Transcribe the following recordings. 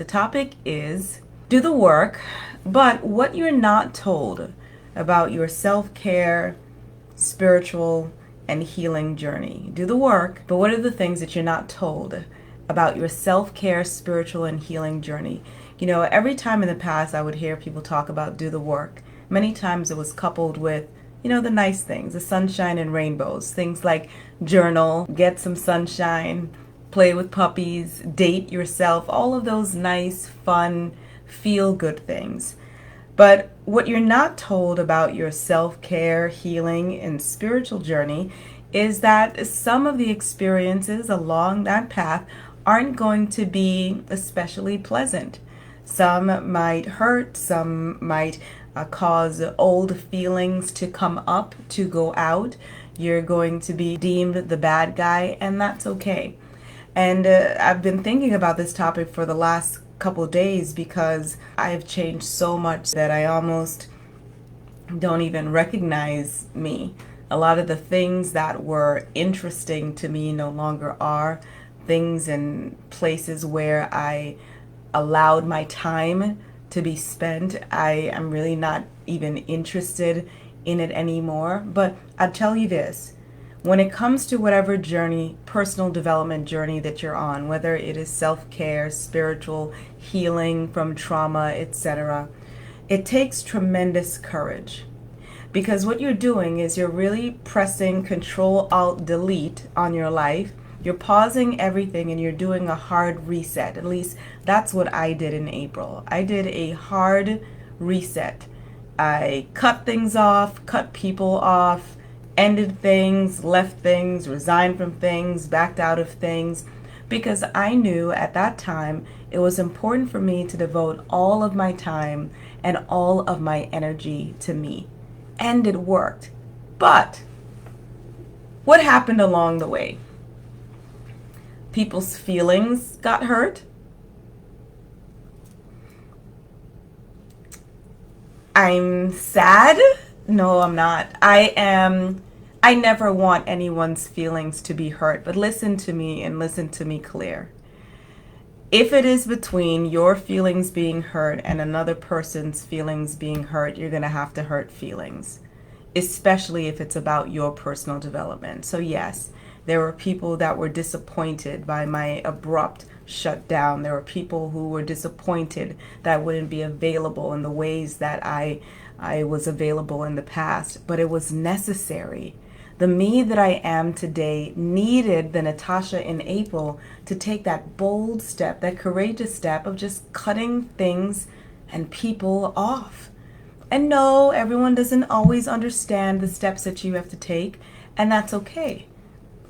The topic is do the work, but what you're not told about your self-care, spiritual, and healing journey. Do the work, but what are the things that you're not told about your self-care, spiritual, and healing journey? Every time in the past I would hear people talk about do the work. Many times it was coupled with, the nice things, the sunshine and rainbows, things like journal, get some sunshine, play with puppies, date yourself, all of those nice, fun, feel good things. But what you're not told about your self care, healing, and spiritual journey is that some of the experiences along that path aren't going to be especially pleasant. Some might hurt, some might cause old feelings to come up, to go out. You're going to be deemed the bad guy, and that's okay. And I've been thinking about this topic for the last couple days because I have changed so much that I almost don't even recognize me. A lot of the things that were interesting to me no longer are. Things and places where I allowed my time to be spent, I am really not even interested in it anymore. But I'll tell you this. When it comes to whatever journey, personal development journey that you're on, whether it is self-care, spiritual, healing from trauma, etc., it takes tremendous courage. Because what you're doing is you're really pressing Control Alt Delete on your life. You're pausing everything and you're doing a hard reset. At least that's what I did in April. I did a hard reset. I cut things off, cut people off, ended things, left things, resigned from things, backed out of things, because I knew at that time it was important for me to devote all of my time and all of my energy to me. And it worked. But what happened along the way? People's feelings got hurt. I'm sad. No, I'm not. I never want anyone's feelings to be hurt, but listen to me and listen to me clear. If it is between your feelings being hurt and another person's feelings being hurt, you're going to have to hurt feelings, especially if it's about your personal development. So yes, there were people that were disappointed by my abrupt shutdown. There were people who were disappointed that I wouldn't be available in the ways that I was available in the past, but it was necessary. The me that I am today needed the Natasha in April to take that bold step, that courageous step of just cutting things and people off. And no, everyone doesn't always understand the steps that you have to take, and that's okay.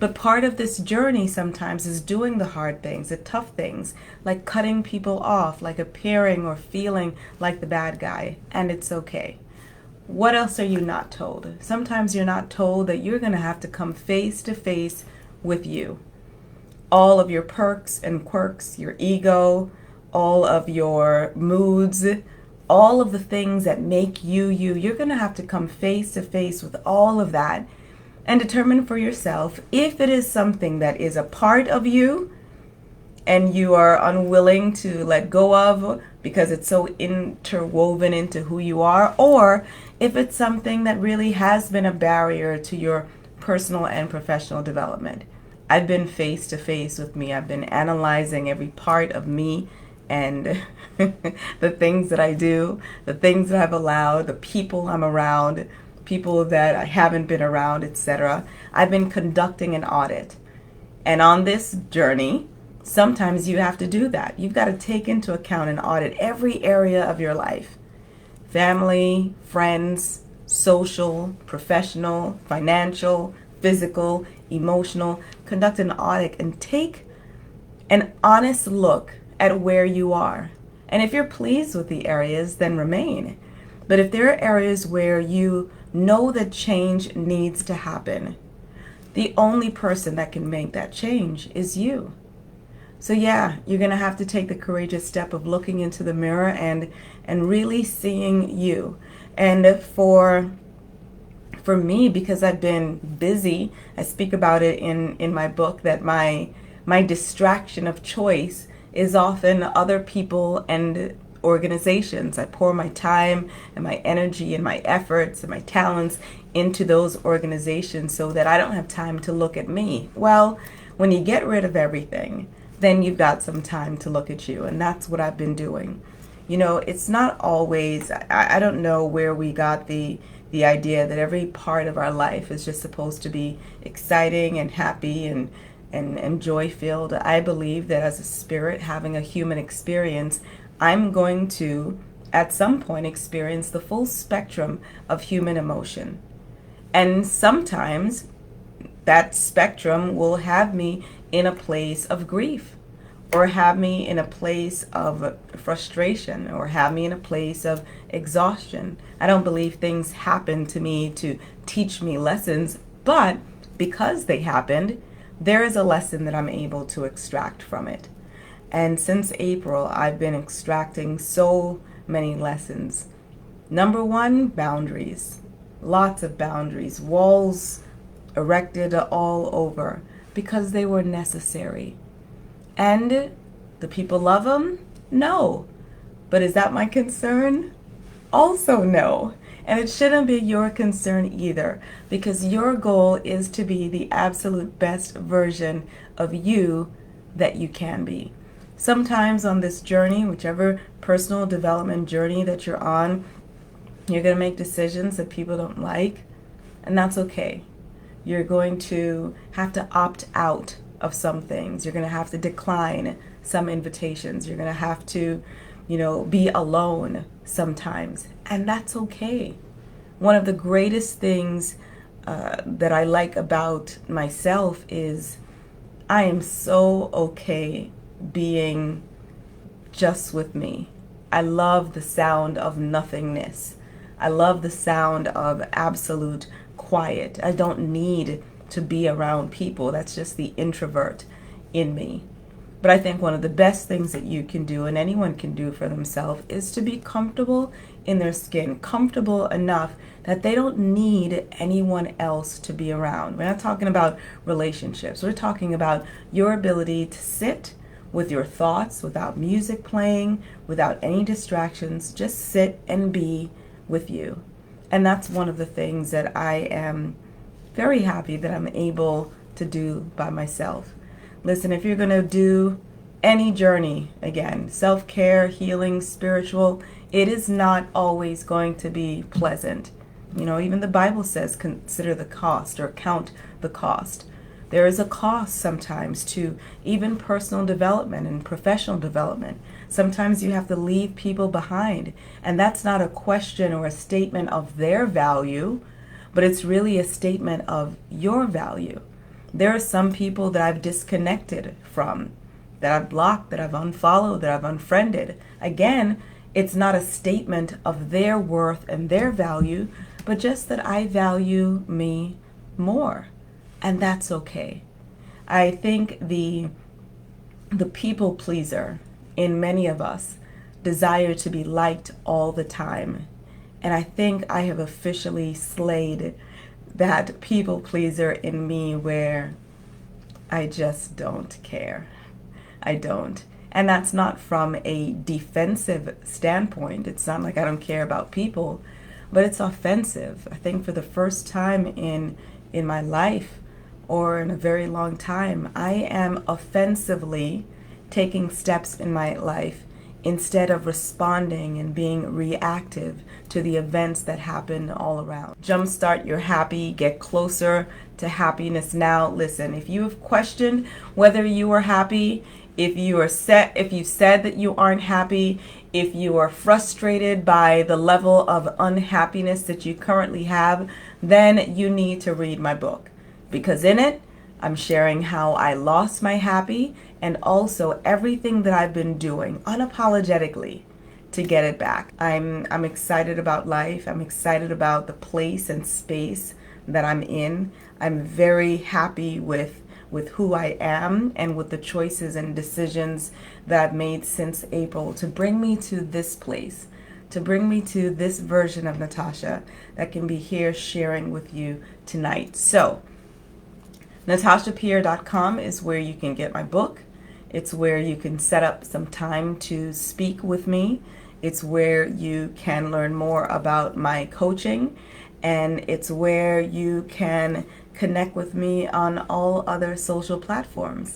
But part of this journey sometimes is doing the hard things, the tough things, like cutting people off, like appearing or feeling like the bad guy, and it's okay. What else are you not told? Sometimes you're not told that you're going to have to come face to face with you. All of your perks and quirks, your ego, all of your moods, all of the things that make you you, you're going to have to come face to face with all of that and determine for yourself if it is something that is a part of you and you are unwilling to let go of because it's so interwoven into who you are, or if it's something that really has been a barrier to your personal and professional development. I've been face to face with me. I've been analyzing every part of me and the things that I do, the things that I've allowed, the people I'm around, people that I haven't been around, etc. I've been conducting an audit. And on this journey, sometimes you have to do that. You've got to take into account and audit every area of your life. Family, friends, social, professional, financial, physical, emotional. Conduct an audit and take an honest look at where you are. And if you're pleased with the areas, then remain. But if there are areas where you know that change needs to happen, the only person that can make that change is you. So yeah, you're going to have to take the courageous step of looking into the mirror and really seeing you. And for me, because I've been busy, I speak about it in my book that my distraction of choice is often other people and organizations. I pour my time and my energy and my efforts and my talents into those organizations so that I don't have time to look at me. Well, when you get rid of everything, then you've got some time to look at you. And that's what I've been doing. You know, it's not always, I don't know where we got the idea that every part of our life is just supposed to be exciting and happy and joy filled. I believe that as a spirit having a human experience, I'm going to, at some point, experience the full spectrum of human emotion. And sometimes that spectrum will have me in a place of grief, or have me in a place of frustration, or have me in a place of exhaustion. I don't believe things happen to me to teach me lessons, but because they happened, there is a lesson that I'm able to extract from it. And since April, I've been extracting so many lessons. Number one, boundaries. Lots of boundaries. Walls erected all over because they were necessary. And the people love them? No. But is that my concern? Also no. And it shouldn't be your concern either, because your goal is to be the absolute best version of you that you can be. Sometimes on this journey, whichever personal development journey that you're on, you're going to make decisions that people don't like, and that's okay. You're going to have to opt out of some things. You're going to have to decline some invitations. You're going to have to, be alone sometimes, and that's okay. One of the greatest things that I like about myself is I am so okay being just with me. I love the sound of nothingness. I love the sound of absolute quiet. I don't need to be around people. That's just the introvert in me. But I think one of the best things that you can do, and anyone can do for themselves, is to be comfortable in their skin, comfortable enough that they don't need anyone else to be around. We're not talking about relationships. We're talking about your ability to sit with your thoughts without music playing, without any distractions. Just sit and be with you. And that's one of the things that I am very happy that I'm able to do by myself. Listen, if you're going to do any journey, again, self-care, healing, spiritual, it is not always going to be pleasant. Even the Bible says consider the cost, or count the cost. There is a cost sometimes to even personal development and professional development. Sometimes you have to leave people behind, and that's not a question or a statement of their value, but it's really a statement of your value. There are some people that I've disconnected from, that I've blocked, that I've unfollowed, that I've unfriended. Again, it's not a statement of their worth and their value, but just that I value me more. And that's okay. I think the people pleaser in many of us desire to be liked all the time. And I think I have officially slayed that people pleaser in me, where I just don't care. I don't. And that's not from a defensive standpoint. It's not like I don't care about people, but it's offensive. I think for the first time in my life, or in a very long time, I am offensively taking steps in my life instead of responding and being reactive to the events that happen all around. Jumpstart your happy, get closer to happiness now. Listen, if you have questioned whether you are happy, if you said that you aren't happy, if you are frustrated by the level of unhappiness that you currently have, then you need to read my book. Because in it, I'm sharing how I lost my happy, and also everything that I've been doing unapologetically to get it back. I'm excited about life. I'm excited about the place and space that I'm in. I'm very happy with who I am and with the choices and decisions that I've made since April to bring me to this place, to bring me to this version of Natasha that can be here sharing with you tonight. So, NatashaPierre.com is where you can get my book. It's where you can set up some time to speak with me. It's where you can learn more about my coaching, and it's where you can connect with me on all other social platforms.